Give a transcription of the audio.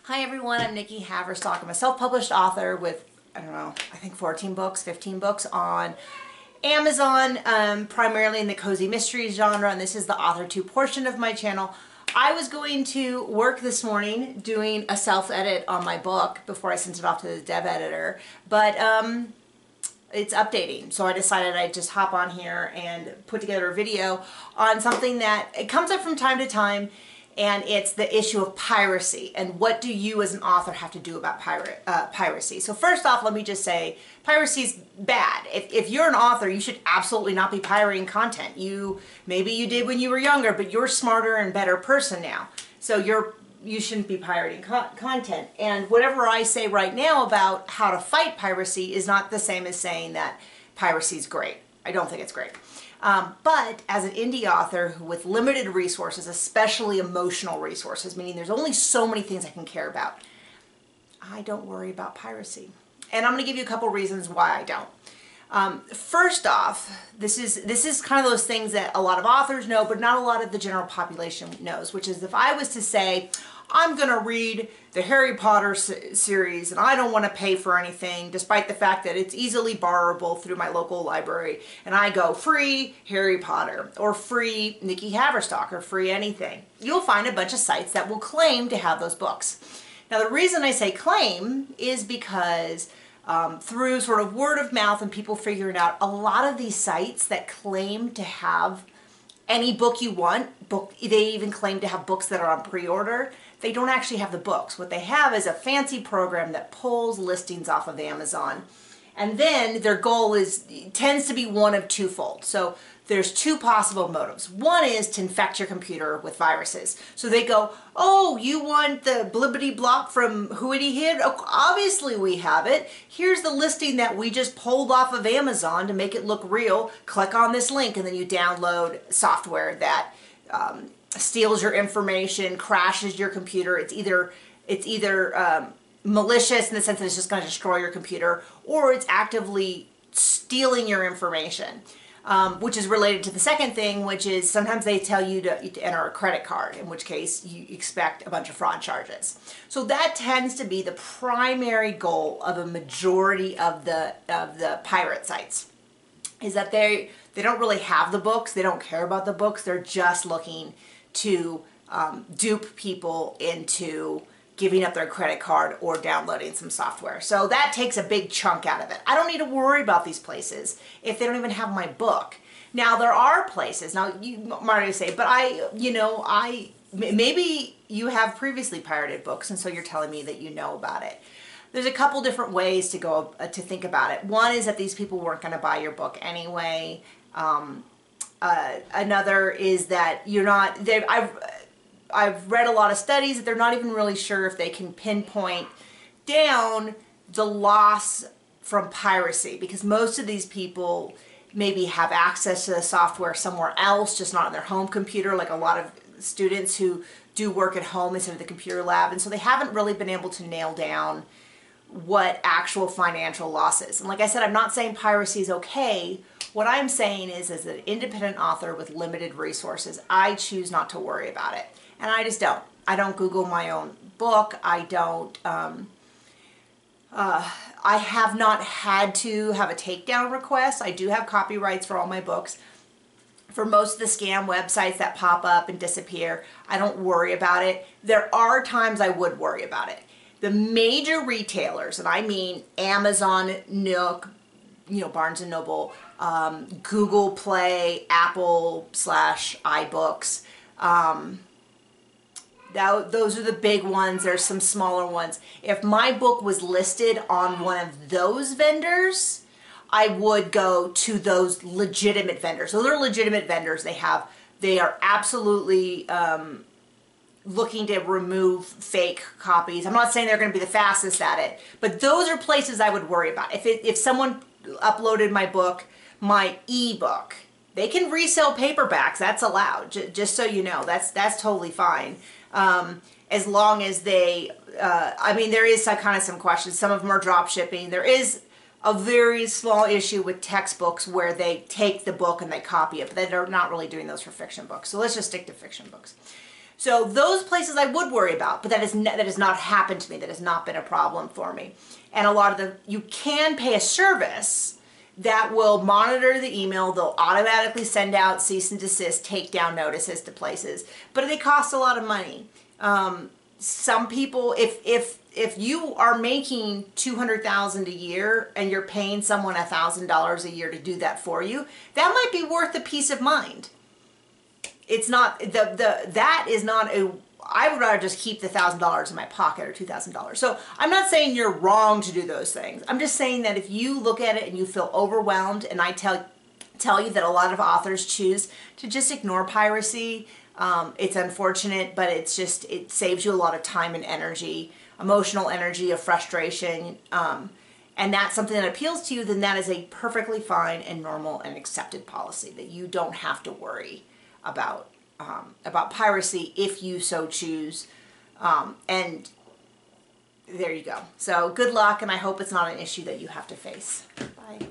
Hi everyone, I'm Nikki Haverstock. I'm a self-published author with, I don't know, I think 14 books, 15 books on Amazon, primarily in the cozy mysteries genre, and this is the author 2 portion of my channel. I was going to work this morning doing a self-edit on my book before I sent it off to the dev editor, but it's updating, so I decided I'd just hop on here and put together a video on something that it comes up from time to time, and it's the issue of piracy and what do you as an author have to do about piracy. So first off, let me just say piracy is bad. If you're an author, you should absolutely not be pirating content. Maybe you did when you were younger, but you're a smarter and better person now, so you shouldn't be pirating content. And whatever I say right now about how to fight piracy is not the same as saying that piracy is great. I don't think it's great. But as an indie author with limited resources, especially emotional resources, meaning there's only so many things I can care about, I don't worry about piracy. And I'm going to give you a couple reasons why I don't. First off, this is kind of those things that a lot of authors know, but not a lot of the general population knows, which is if I was to say, I'm going to read the Harry Potter series and I don't want to pay for anything, despite the fact that it's easily borrowable through my local library, and I go free Harry Potter or free Nikki Haverstock or free anything, you'll find a bunch of sites that will claim to have those books. Now the reason I say claim is because through sort of word of mouth and people figuring out, a lot of these sites that claim to have any book you want, they even claim to have books that are on pre-order, they don't actually have the books. What they have is a fancy program that pulls listings off of Amazon, and then their goal tends to be one of twofold. So there's two possible motives. One is to infect your computer with viruses. So they go, oh, you want the blibbity blop from Whoity Hid? Oh, obviously we have it. Here's the listing that we just pulled off of Amazon to make it look real. Click on this link, and then you download software that steals your information, crashes your computer. It's either malicious in the sense that it's just going to destroy your computer, or it's actively stealing your information. Which is related to the second thing, which is sometimes they tell you to enter a credit card, in which case you expect a bunch of fraud charges. So that tends to be the primary goal of a majority of the pirate sites, is that they don't really have the books, they don't care about the books, they're just looking to dupe people into giving up their credit card or downloading some software. So that takes a big chunk out of it. I don't need to worry about these places if they don't even have my book. Now there are places, now you might say, but maybe you have previously pirated books and so you're telling me that you know about it. There's a couple different ways to go to think about it. One is that these people weren't going to buy your book anyway. Another is that I've read a lot of studies that they're not even really sure if they can pinpoint down the loss from piracy, because most of these people maybe have access to the software somewhere else, just not on their home computer, like a lot of students who do work at home instead of the computer lab, and so they haven't really been able to nail down what actual financial loss is. And like I said, I'm not saying piracy is okay. What I'm saying is, as an independent author with limited resources, I choose not to worry about it. And I just don't. I don't Google my own book. I don't, I have not had to have a takedown request. I do have copyrights for all my books. For most of the scam websites that pop up and disappear, I don't worry about it. There are times I would worry about it. The major retailers, and I mean Amazon, Nook, Barnes & Noble, Google Play, Apple /iBooks, those are the big ones. There's some smaller ones. If my book was listed on one of those vendors, I would go to those legitimate vendors. Those are legitimate vendors. They are absolutely looking to remove fake copies. I'm not saying they're going to be the fastest at it, but those are places I would worry about. If someone uploaded my book, my ebook, they can resell paperbacks. That's allowed. Just so you know, that's totally fine. As long as they, I mean, there is kind of some questions. Some of them are drop shipping. There is a very small issue with textbooks where they take the book and they copy it, but they're not really doing those for fiction books. So let's just stick to fiction books. So those places I would worry about, but that has not happened to me. That has not been a problem for me. And a lot of you can pay a service that will monitor the email. They'll automatically send out cease and desist, takedown notices to places, but they cost a lot of money. Some people, if you are making $200,000 a year and you're paying someone $1,000 a year to do that for you, that might be worth the peace of mind. It's not that is not a. I would rather just keep the $1,000 in my pocket or $2,000. So I'm not saying you're wrong to do those things. I'm just saying that if you look at it and you feel overwhelmed, and I tell you that a lot of authors choose to just ignore piracy. It's unfortunate, but it saves you a lot of time and energy, emotional energy, of frustration. And that's something that appeals to you, then that is a perfectly fine and normal and accepted policy that you don't have to worry about piracy if you so choose. And there you go. So good luck, and I hope it's not an issue that you have to face. Bye.